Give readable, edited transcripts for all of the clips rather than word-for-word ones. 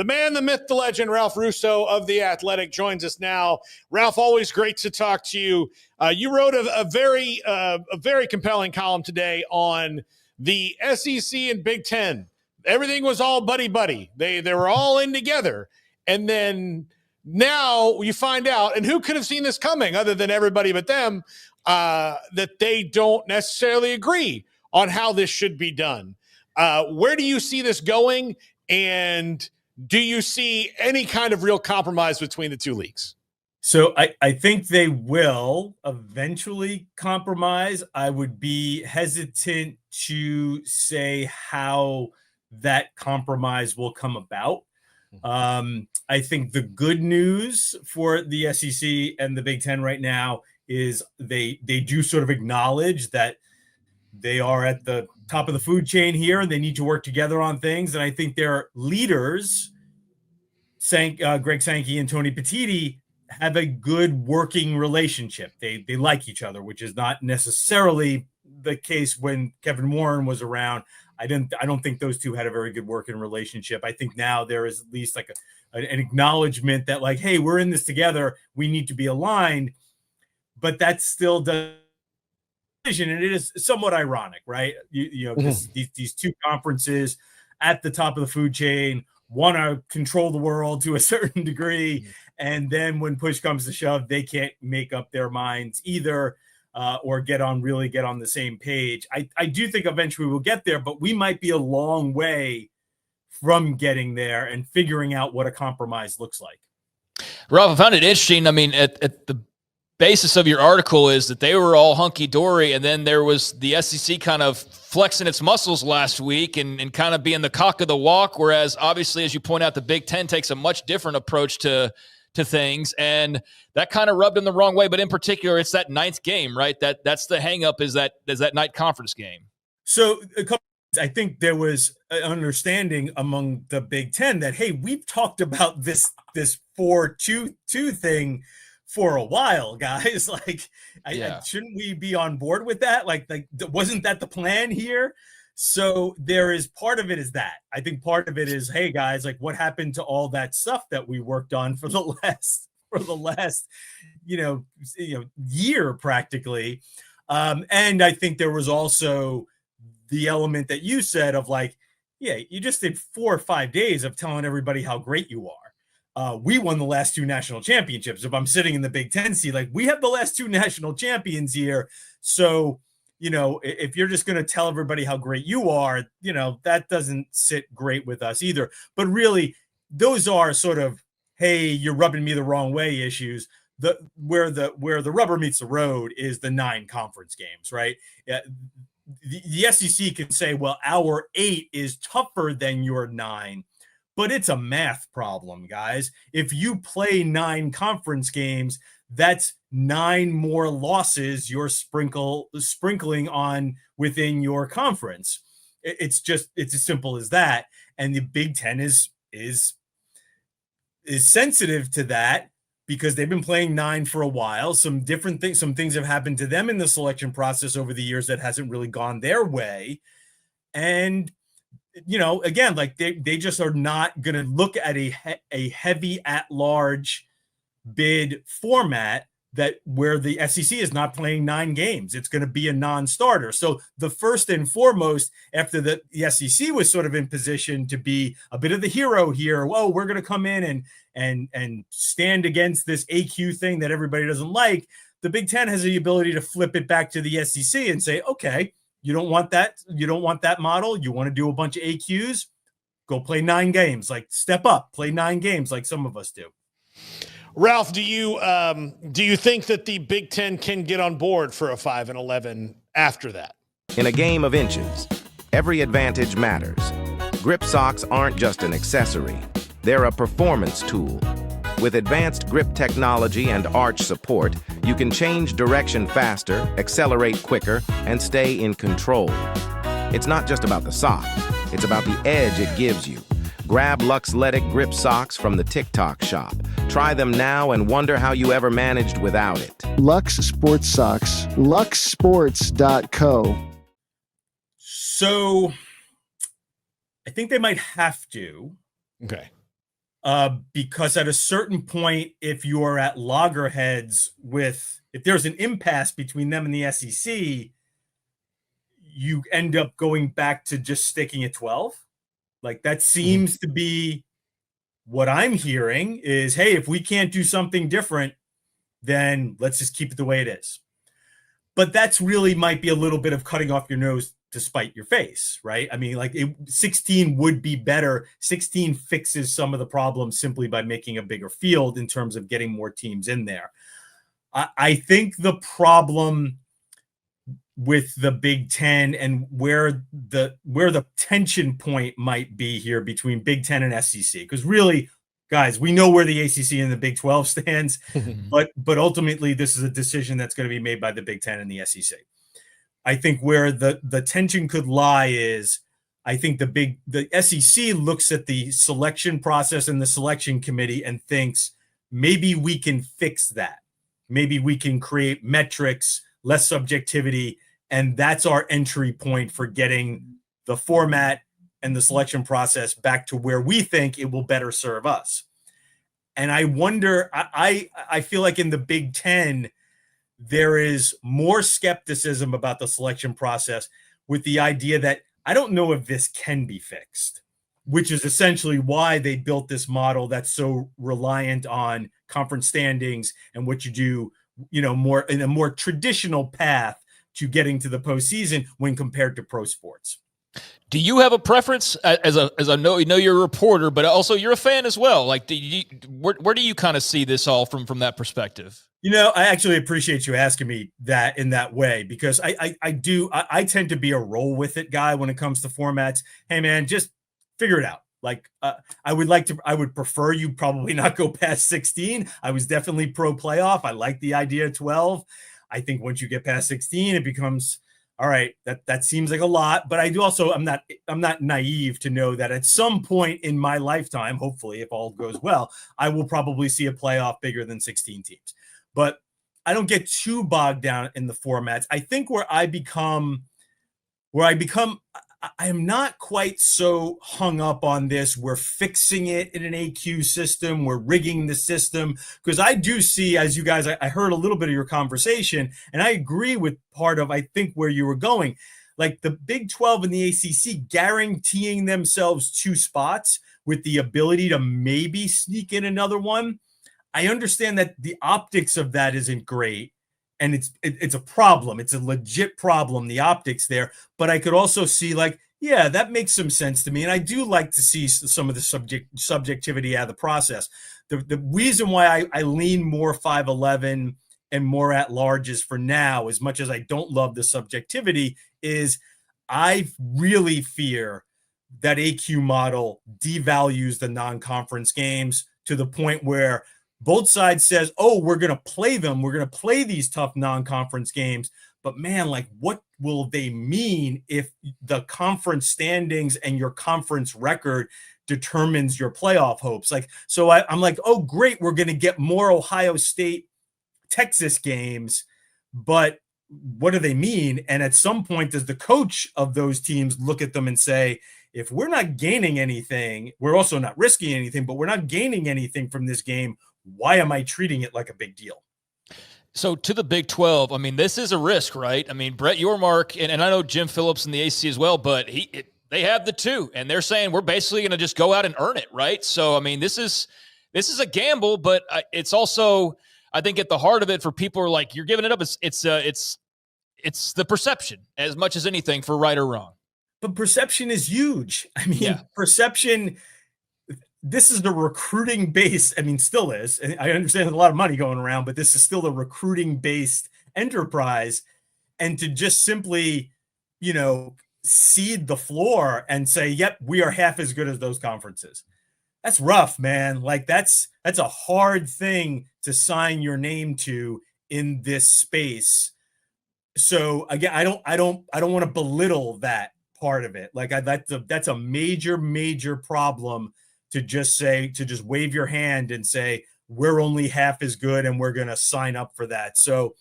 The man, the myth, the legend, Ralph Russo of The Athletic joins us now. Ralph, always great to talk to you. You wrote a very compelling column today on the SEC and Big Ten. Everything was all buddy-buddy. They were all in together. And then now you find out, and who could have seen this coming other than everybody but them, that they don't necessarily agree on how this should be done. Where do you see this going? And do you see any kind of real compromise between the two leagues? So I think they will eventually compromise. I would be hesitant to say how that compromise will come about. I think the good news for the SEC and the Big Ten right now is they do sort of acknowledge that they are at the top of the food chain here and they need to work together on things. And I think their leaders, Greg Sankey and Tony Petitti, have a good working relationship. They like each other, which is not necessarily the case when Kevin Warren was around. I don't think those two had a very good working relationship. I think now there is at least like an acknowledgement that like, hey, we're in this together. We need to be aligned. But that still does, and it is somewhat ironic, right? These two conferences at the top of the food chain want to control the world to a certain degree, and then when push comes to shove, they can't make up their minds either. Or get on the same page. I do think eventually we'll get there, but we might be a long way from getting there and figuring out what a compromise looks like. Rob, I found it interesting. I mean, at the basis of your article is that they were all hunky-dory, and then there was the SEC kind of flexing its muscles last week and kind of being the cock of the walk, whereas obviously, as you point out, the Big Ten takes a much different approach to things, and that kind of rubbed them the wrong way. But in particular, it's that ninth game, right? That's the hang up is that night conference game. So I think there was an understanding among the Big Ten that, hey, we've talked about this 4-2 thing for a while, guys. Like, shouldn't we be on board with that? Like wasn't that the plan here? So there is part of it is that. I think part of it is, hey guys, like what happened to all that stuff that we worked on for the last year practically. And I think there was also the element that you said of like, yeah, you just did 4 or 5 days of telling everybody how great you are. We won the last 2 national championships. If I'm sitting in the Big Ten seat, like we have the last 2 national champions here. So if you're just going to tell everybody how great you are, that doesn't sit great with us either. But really, those are sort of, hey, you're rubbing me the wrong way issues. Where the rubber meets the road is the 9 conference games, right? The SEC can say, well, our 8 is tougher than your 9, but it's a math problem, guys. If you play 9 conference games, that's 9 more losses you're sprinkling on within your conference. It's as simple as that. And the Big Ten is sensitive to that because they've been playing 9 for a while. Some things have happened to them in the selection process over the years that hasn't really gone their way. And again, like they just are not going to look at a heavy at-large bid format where the SEC is not playing 9 games. It's going to be a non-starter. So the first and foremost, after the SEC was sort of in position to be a bit of the hero here, well, we're going to come in and stand against this AQ thing that everybody doesn't like. The Big Ten has the ability to flip it back to the SEC and say, okay, you don't want that. You don't want that model. You want to do a bunch of AQs? Go play 9 games. Like step up, play 9 games like some of us do. Ralph, do you think that the Big Ten can get on board for a 5-11 after that? In a game of inches, every advantage matters. Grip socks aren't just an accessory. They're a performance tool. With advanced grip technology and arch support, you can change direction faster, accelerate quicker, and stay in control. It's not just about the sock. It's about the edge it gives you. Grab Luxletic grip socks from the TikTok shop. Try them now and wonder how you ever managed without it. Lux Sports Socks. luxsports.co. So I think they might have to. Okay. because at a certain point, if you're at loggerheads if there's an impasse between them and the SEC, you end up going back to just sticking at 12. Like that seems to be what I'm hearing is, hey, if we can't do something different, then let's just keep it the way it is. But that's really might be a little bit of cutting off your nose to spite your face, right? I mean, like 16 would be better. 16 fixes some of the problems simply by making a bigger field in terms of getting more teams in there. I think the problem with the Big Ten and where the tension point might be here between Big Ten and SEC, because really, guys, we know where the ACC and the Big 12 stands, but ultimately this is a decision that's going to be made by the Big Ten and the SEC. I think where the tension could lie is, I think the SEC looks at the selection process and the selection committee and thinks maybe we can fix that. Maybe we can create metrics, less subjectivity, and that's our entry point for getting the format and the selection process back to where we think it will better serve us. And I wonder, I feel like in the Big Ten, there is more skepticism about the selection process with the idea that I don't know if this can be fixed, which is essentially why they built this model that's so reliant on conference standings and what you do, more in a more traditional path to getting to the postseason when compared to pro sports. Do you have a preference as I know you're a reporter, but also you're a fan as well? Like, where do you kind of see this all from that perspective? I actually appreciate you asking me that in that way, because I tend to be a roll with it guy when it comes to formats. Hey man, just figure it out. Like I would prefer you probably not go past 16. I was definitely pro playoff. I like the idea of 12. I think once you get past 16, it becomes all right. That seems like a lot, but I'm not naive to know that at some point in my lifetime, hopefully, if all goes well, I will probably see a playoff bigger than 16 teams. But I don't get too bogged down in the formats. I think where I am not quite so hung up on this. We're fixing it in an AQ system. We're rigging the system, because I do see, as you guys, I heard a little bit of your conversation, and I agree with part of, I think, where you were going. Like the Big 12 and the ACC guaranteeing themselves 2 spots with the ability to maybe sneak in another one. I understand that the optics of that isn't great, and it's a problem. It's a legit problem, the optics there. But I could also see, like, yeah, that makes some sense to me. And I do like to see some of the subjectivity out of the process. The reason why I lean more 5'11" and more at larges for now, as much as I don't love the subjectivity, is I really fear that AQ model devalues the non-conference games to the point where both sides says, oh, we're going to play them. We're going to play these tough non-conference games. But man, like, what will they mean if the conference standings and your conference record determines your playoff hopes? Like, so I'm like, oh, great. We're going to get more Ohio State, Texas games, but what do they mean? And at some point, does the coach of those teams look at them and say, if we're not gaining anything, we're also not risking anything, but we're not gaining anything from this game, why am I treating it like a big deal? So to the Big 12, I mean, this is a risk, right? I mean, Brett Yormark, and I know Jim Phillips in the ACC as well, but they have the 2, and they're saying we're basically going to just go out and earn it, right? So, I mean, this is a gamble, but it's also, I think, at the heart of it for people who are like, you're giving it up. It's the perception as much as anything, for right or wrong. But perception is huge. I mean, perception. This is the recruiting base. I mean, still is. And I understand there's a lot of money going around, but this is still a recruiting based enterprise. And to just simply, seed the floor and say, yep, we are half as good as those conferences. That's rough, man. Like that's a hard thing to sign your name to in this space. So again, I don't want to belittle that part of it. Like that's a major problem. To just wave your hand and say, we're only half as good and we're going to sign up for that. So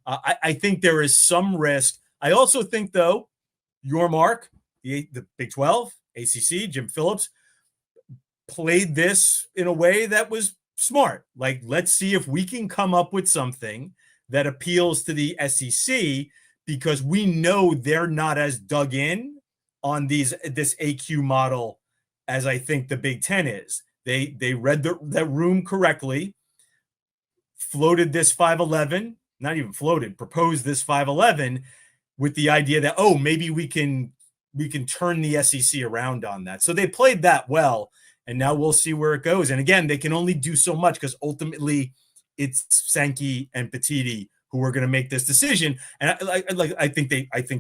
I think there is some risk. I also think, though, Yormark, the Big 12, ACC, Jim Phillips, played this in a way that was smart. Like, let's see if we can come up with something that appeals to the SEC, because we know they're not as dug in on this AQ model as I think the Big Ten is. They read that room correctly, floated this 511, not even floated, proposed this 511 with the idea that, oh, maybe we can turn the SEC around on that. So they played that well, and now we'll see where it goes. And again, they can only do so much because ultimately it's Sankey and Petiti who are going to make this decision. And I think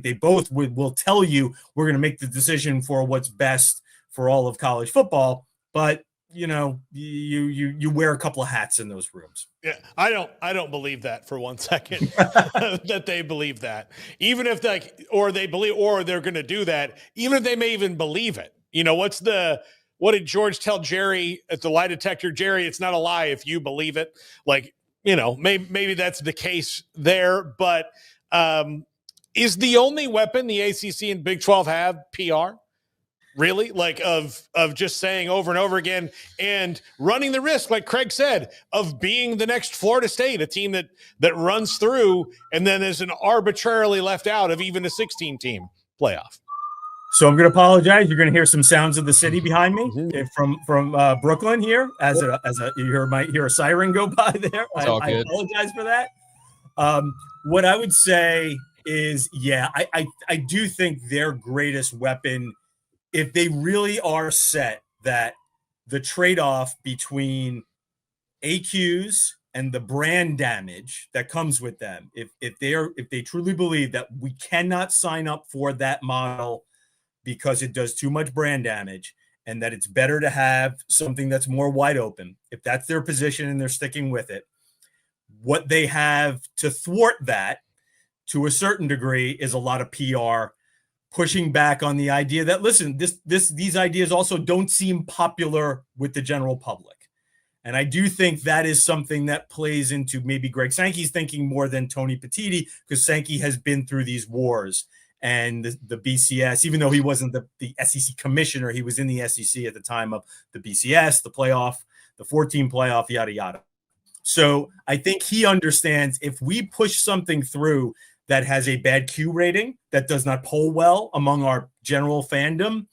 they both will tell you we're going to make the decision for what's best for all of college football. But you know, you wear a couple of hats in those rooms. Yeah, I don't believe that for 1 second that they believe that. Even if they're going to do that, even if they may even believe it. You know, what did George tell Jerry at the lie detector? Jerry, it's not a lie if you believe it. Like, you know, maybe that's the case there, but is the only weapon the ACC and Big 12 have PR? Really? Like of just saying over and over again and running the risk, like Craig said, of being the next Florida State, a team that runs through and then is an arbitrarily left out of even a 16-team playoff. So I'm going to apologize. You're going to hear some sounds of the city behind me from Brooklyn here. You hear a siren go by there. I apologize for that. What I would say is, yeah, I do think their greatest weapon, if they really are set that the trade-off between AQs and the brand damage that comes with them, if they truly believe that we cannot sign up for that model because it does too much brand damage and that it's better to have something that's more wide open, if that's their position and they're sticking with it, what they have to thwart that to a certain degree is a lot of PR pushing back on the idea that, listen, these ideas also don't seem popular with the general public. And I do think that is something that plays into maybe Greg Sankey's thinking more than Tony Petiti, because Sankey has been through these wars. And the BCS, even though he wasn't the SEC commissioner, he was in the SEC at the time of the BCS, the playoff, the 14 playoff, yada, yada. So I think he understands if we push something through that has a bad Q rating, that does not poll well among our general fandom,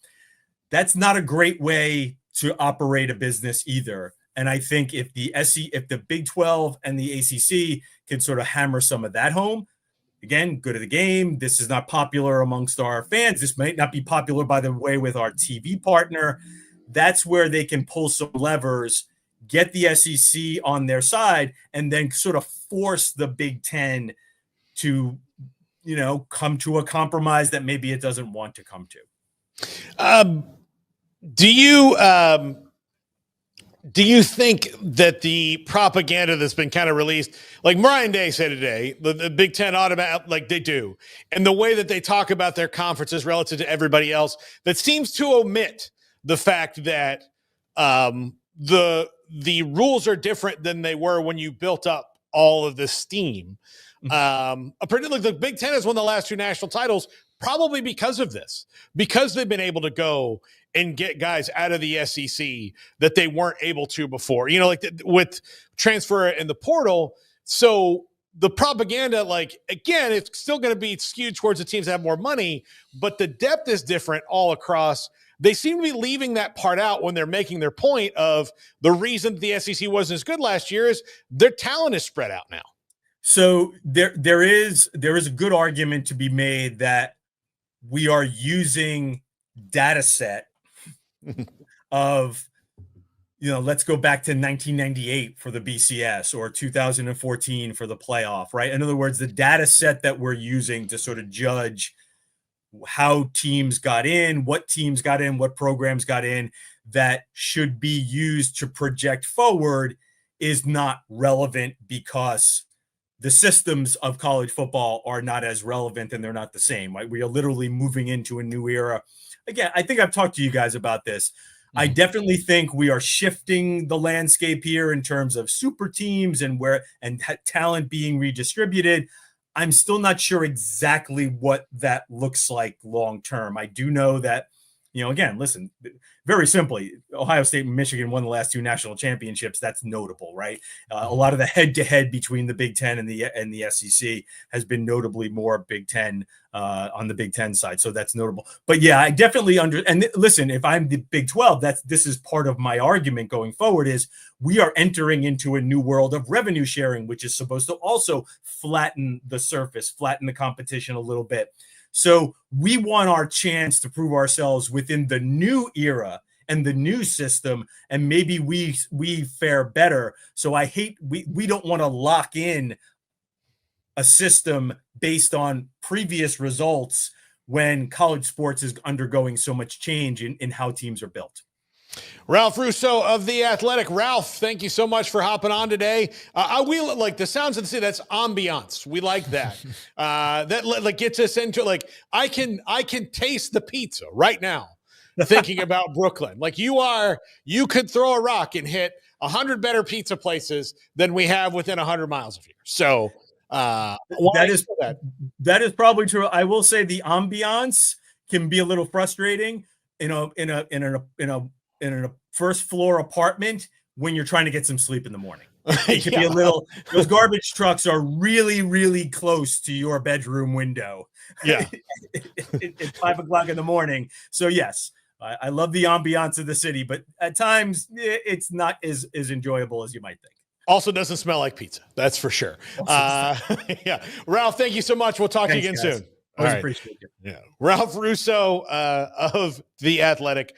that's not a great way to operate a business either. And I think if the Big 12 and the ACC can sort of hammer some of that home, again, good at the game. This is not popular amongst our fans. This might not be popular, by the way, with our TV partner. That's where they can pull some levers, get the SEC on their side, and then sort of force the Big Ten to, you know, come to a compromise that maybe it doesn't want to come to. Do you think that the propaganda that's been kind of released, like Ryan Day said today, the Big Ten automatic, like they do, and the way that they talk about their conferences relative to everybody else, that seems to omit the fact that the rules are different than they were when you built up all of this steam. Apparently, the Big Ten has won the last two national titles probably because of this, because they've been able to go and get guys out of the SEC that they weren't able to before, you know, like with transfer in the portal. So the propaganda, like, again, it's still going to be skewed towards the teams that have more money, but the depth is different all across. They seem to be leaving that part out when they're making their point of the reason the SEC wasn't as good last year is their talent is spread out now. So there is a good argument to be made that we are using data set of, you know, let's go back to 1998 for the BCS or 2014 for the playoff, right? In other words, the data set that we're using to sort of judge how teams got in, what programs got in, that should be used to project forward is not relevant because the systems of college football are not as relevant and they're not the same, right? We are literally moving into a new era. Again, I think I've talked to you guys about this. Mm-hmm. I definitely think we are shifting the landscape here in terms of super teams and talent being redistributed. I'm still not sure exactly what that looks like long term. I do know that Again, listen, very simply, Ohio State and Michigan won the last 2 national championships. That's notable, right? A lot of the head-to-head between the Big Ten and the SEC has been notably more Big Ten on the Big Ten side. So that's notable. But yeah, I definitely and listen, if I'm the Big 12, this is part of my argument going forward is we are entering into a new world of revenue sharing, which is supposed to also flatten the surface, flatten the competition a little bit. So we want our chance to prove ourselves within the new era and the new system, and maybe we fare better. So we don't want to lock in a system based on previous results when college sports is undergoing so much change in how teams are built. Ralph Russo of The Athletic. Ralph, thank you so much for hopping on today. We like the sounds of the city. That's ambiance. We like that. That like gets us into like, I can taste the pizza right now thinking about Brooklyn. Like you could throw a rock and hit 100 better pizza places than we have within 100 miles of here. So that is probably true. I will say the ambiance can be a little frustrating, in a first floor apartment when you're trying to get some sleep in the morning. It can be a little, those garbage trucks are really, really close to your bedroom window. Yeah. It's 5 o'clock in the morning. So yes, I love the ambiance of the city, but at times it's not as enjoyable as you might think. Also doesn't smell like pizza. That's for sure. Yeah. Ralph, thank you so much. We'll talk to you again soon. Always appreciate it. Yeah. Ralph Russo of The Athletic.